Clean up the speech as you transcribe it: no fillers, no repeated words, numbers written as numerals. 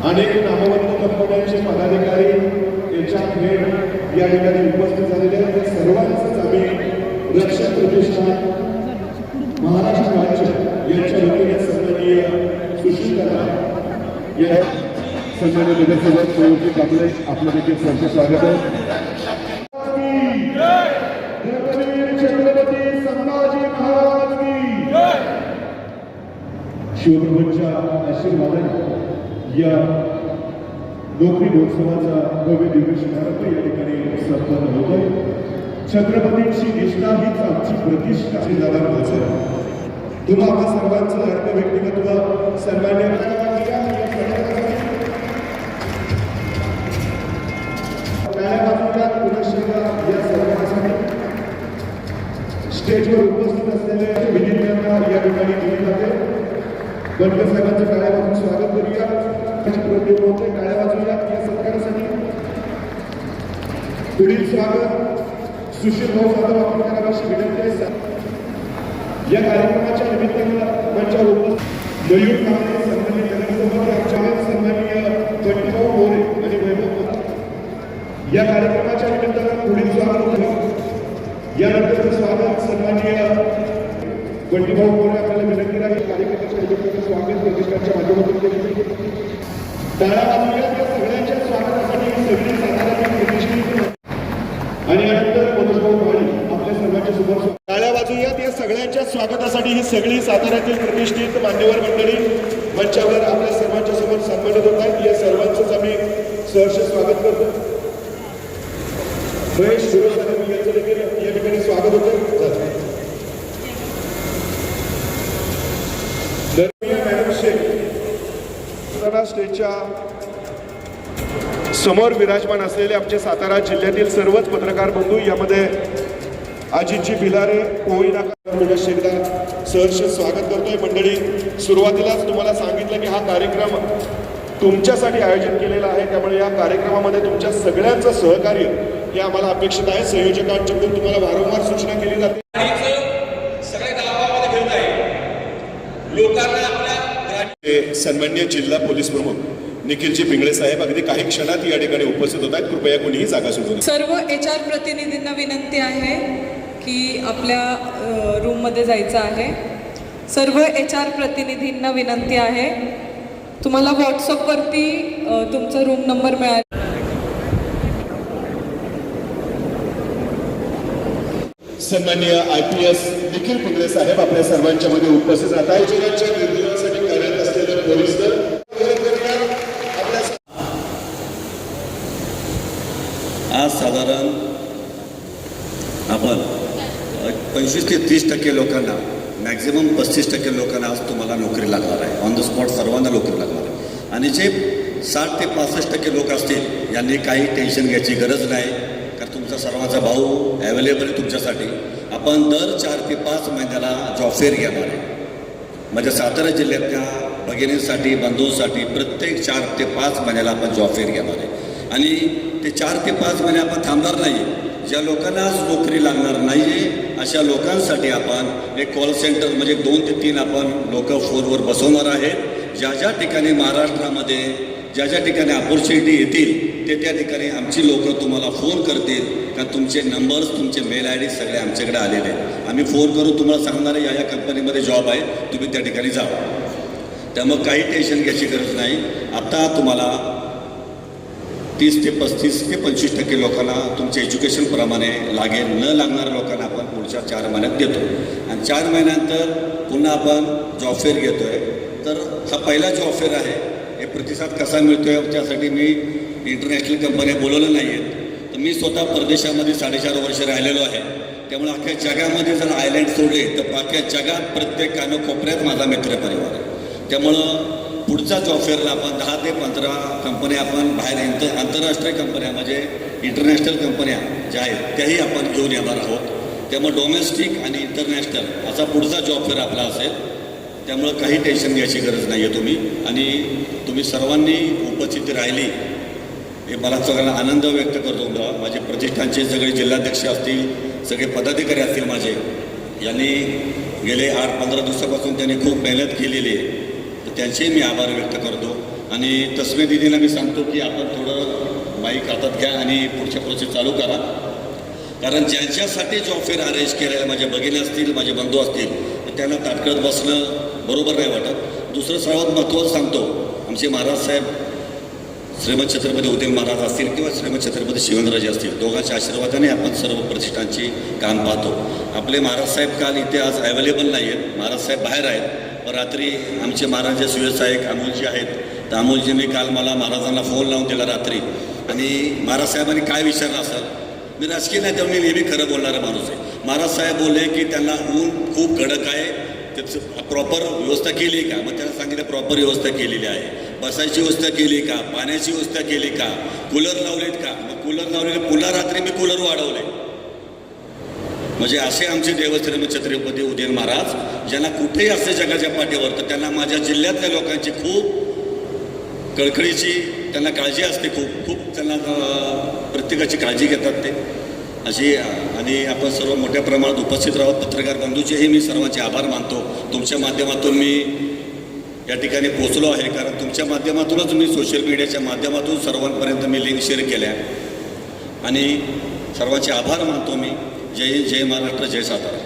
अनेक नामवंत कंपन्यांचे पदाधिकारी यांच्या भेट या ठिकाणी उपस्थित झालेले आहेत. सर्वांचंच आम्ही रक्षक प्रतिष्ठान महाराष्ट्र राज्य यांच्या वतीने सन्माननीय सुशील या सन्माननीय नगरसेवक प्रवीण कांबळे आपलं देखील सरचे स्वागत आहे. छत्रपती संभाजी महाराज की शिवप्रभूंच्या आशीर्वादाने या नोकरी महोत्सवाचा भव्य दिव्य समारंभ या ठिकाणी संपन्न होत आहे. छत्रपतींची निष्ठा हीच आमची प्रतिष्ठा. दादा पोहोचला तुम्हा आम्हा सर्वांचं लाडकं व्यक्तिमत्व सन्मान्य या सर्वांसाठी स्टेजवर उपस्थित असलेले विधिज्ञांना या ठिकाणी दिले जाते. गणपत साहेबांचं टाळ्यापासून स्वागत करूया. टाळ्या वाजवूया या सत्कारासाठी. पुढील स्वागत सुशील भाऊ जाधव आपण करावाशी विनंती आहे. या कार्यक्रमाच्या निमित्तानं मंचावर उपस्थित मयूर कांबळे सन्माननीय नगरसेवक आमच्या सन्माननीय बंटीभाऊ मोरे आणि वैभव या कार्यक्रमाच्या निमित्तानं पुढील स्वागत. यानंतरचं स्वागत सन्माननीय बंटीभाऊ मोरे आपल्याला विनंती आहे. कार्यक्रमाच्या निमित्तानं स्वागत प्रतिष्ठानच्या माध्यमातून केले. टाळ्या वाजवूया त्या सगळ्यांच्या स्वागतासाठी सगळी साताऱ्यातील प्रतिष्ठित आणि यानंतर मनोजभाऊ माळी आपल्या सर्वांच्या समोर. टाळ्या वाजवूया त्या सगळ्यांच्या स्वागतासाठी ही सगळी साताऱ्यातील प्रतिष्ठित मान्यवर मंडळी मंचावर आपल्या सर्वांच्या समोर सन्मानित होत आहेत. या सर्वांचंच आम्ही सहर्ष स्वागत करतो. महेश शिरोसाहेब यांचं देखील या ठिकाणी स्वागत होतं. मॅडम शेख स्टेजच्या समोर विराजमान असलेले आमचे सातारा जिल्ह्यातील सर्वच पत्रकार बंधू, यामध्ये अजितजी भिलारे पोळी नाका शेखदा सहर्ष स्वागत करतोय. मंडळी, सुरुवातीलाच तुम्हाला सांगितलं की हा कार्यक्रम तुमच्यासाठी आयोजित केलेला आहे, त्यामुळे या कार्यक्रमामध्ये तुमच्या सगळ्यांचं सहकार्य हे आम्हाला अपेक्षित आहे. संयोजकांच्याकडून तुम्हाला वारंवार सूचना केली जाते. सन्मान्य जिल्हा पोलीस प्रमुख निखिलजी पिंगळे साहेब अगदी काही क्षणात या ठिकाणी उपस्थित होत आहेत. कृपया कोणीही जागा सोडू. सर्व HR प्रतिनिधींना विनंती आहे की आपल्या रूममध्ये जायचं आहे. सर्व HR प्रतिनिधींना विनंती आहे. तुम्हाला व्हॉट्सअपवरती तुमचा रूम नंबर मिळाला. सन्माननीय IPS निखिल पिंगळे साहेब आपल्या सर्वांच्या मध्ये उपस्थित राहत आहेत. जीवनाच्या निर्मितीसाठी कार्यरत असलेले पोलीस दल आज साधारण आपण 25 ते 30% लोकांना, मॅक्झिमम 35% लोकांना आज तुम्हाला नोकरी लागणार आहे. ऑन द स्पॉट सर्वांना नोकरी लागणार आहे. आणि जे 60 ते 65% लोक असतील यांनी काही टेन्शन घ्यायची गरज नाही, कारण तुमचा सर्वांचा भाऊ ॲवेलेबल आहे तुमच्यासाठी. आपण दर 4 ते 5 महिन्याला जॉब फेअर घेणार आहे. म्हणजे सातारा जिल्ह्यातल्या भगिनींसाठी, बंधूंसाठी प्रत्येक 4 ते 5 महिन्याला आपण जॉब फेअर घेणार आहे. आणि ते 4 ते 5 महिने आपण थांबणार नाही. ज्या लोकांना आज नोकरी लागणार नाही आहे अशा लोकांसाठी आपण एक कॉल सेंटर म्हणजे 2 ते 3 आपण लोक फोनवर बसवणार आहेत. ज्या ज्या ठिकाणी महाराष्ट्रामध्ये ज्या ज्या ठिकाणी ऑपॉर्च्युनिटी येतील ते त्या ठिकाणी आमची लोकं तुम्हाला फोन करतील. का तुमचे नंबर्स, तुमचे मेल ID सगळे आमच्याकडे आलेले आहेत. आम्ही फोन करून तुम्हाला सांगणार आहे या कंपनीमध्ये जॉब आहे, तुम्ही त्या ठिकाणी जा. त्यामुळे काही टेन्शन घ्यायची गरज नाही. आता तुम्हाला 30 ते 35 ते 25% लोकांना तुमच्या एज्युकेशनप्रमाणे लागेल. न लागणाऱ्या लोकांना आपण पुढच्या 4 महिन्यात देतो. आणि 4 महिन्यानंतर पुन्हा आपण जॉब फेअर घेतो आहे. तर हा पहिला जॉब फेअर आहे. हे प्रतिसाद कसा मिळतो आहे त्यासाठी मी इंटरनॅशनल कंपन्या बोलवलं नाही आहेत. तर मी स्वतः परदेशामध्ये 4.5 वर्ष राहिलेलो आहे. त्यामुळे अख्ख्या जगामध्ये जर आयलँड सोडले तर अख्ख्या जगात प्रत्येक कानकोपऱ्यात माझा मित्रपरिवार आहे. त्यामुळं पुढचा जॉब फेअरला आपण 10 ते 15 कंपन्या आपण बाहेर आंतरराष्ट्रीय कंपन्या म्हणजे इंटरनॅशनल कंपन्या ज्या आहेत त्याही आपण घेऊन येणार आहोत. त्यामुळे डोमेस्टिक आणि इंटरनॅशनल असा पुढचा जॉब फेअर आपला असेल. त्यामुळं काही टेन्शन घ्यायची गरज नाही आहे तुम्ही. आणि तुम्ही सर्वांनी उपस्थिती राहिली हे मला सगळ्यांना आनंद व्यक्त करतो. माझे प्रतिष्ठानचे सगळे जिल्हाध्यक्ष असतील, सगळे पदाधिकारी असतील माझे, यांनी गेले 8-15 दिवसापासून त्यांनी खूप मेहनत केलेली आहे. तर त्यांचेही मी आभार व्यक्त करतो. आणि तस्मे दिदीला मी सांगतो की आपण थोडं माईक हातात घ्या आणि पुढच्या प्रोसेस चालू करा. कारण ज्यांच्यासाठी जॉब फेअर अरेंज केलेलं माझे भगिनी असतील, माझे बंधू असतील, तर त्यांना ताटकळत बसणं बरोबर नाही वाटत. दुसरं सर्वात महत्त्वाचं सांगतो, आमचे महाराज साहेब श्रीमंत छत्रपती उदयन महाराज असतील किंवा श्रीमंत छत्रपती शिवेंद्रराजे असतील, दोघांच्या आशीर्वादाने आपण सर्व प्रतिष्ठानची काम पाहतो. आपले महाराज साहेब काल इथे आज अवेलेबल नाही आहेत, महाराज साहेब बाहेर आहेत. पण रात्री आमचे महाराज जे सुयसायक अमोलजी आहेत, तर अमोलजींनी काल मला महाराजांना फोन लावून दिला रात्री. आणि महाराज साहेबांनी काय विचारलं असेल, मी राजकीय नाही त्यामुळे नेहमी खरं बोलणारा माणूस आहे. महाराज साहेब बोलले की त्यांना ऊन खूप कडक आहे, त्याचं प्रॉपर व्यवस्था केली का? मग त्यांना सांगितलं प्रॉपर व्यवस्था केलेली आहे. बसायची व्यवस्था केली का? पाण्याची व्यवस्था केली का? कूलर लावलेत का? मग कूलर लावलेले, पुन्हा रात्री मी कूलर वाढवले. म्हणजे असे आमचे देवश्री छत्रपती उदयन महाराज, ज्यांना कुठेही असते जगाच्या पाठीवर, तर त्यांना माझ्या जिल्ह्यातल्या लोकांची खूप कळकळीची त्यांना काळजी असते. खूप त्यांना प्रत्येकाची काळजी घेतात ते अशी. आणि आपण सर्व मोठ्या प्रमाणात उपस्थित राहत पत्रकार बंधूचेही मी सर्वांचे आभार मानतो. तुमच्या माध्यमातून मी या ठिकाणी पोचलो आहे. कारण तुमच्या माध्यमातूनच मी सोशल मीडियाच्या माध्यमातून सर्वांपर्यंत मी लिंक शेअर केल्या. आणि सर्वांचे आभार मानतो मी. जय हिंद, जय महाराष्ट्र, जय सातारा.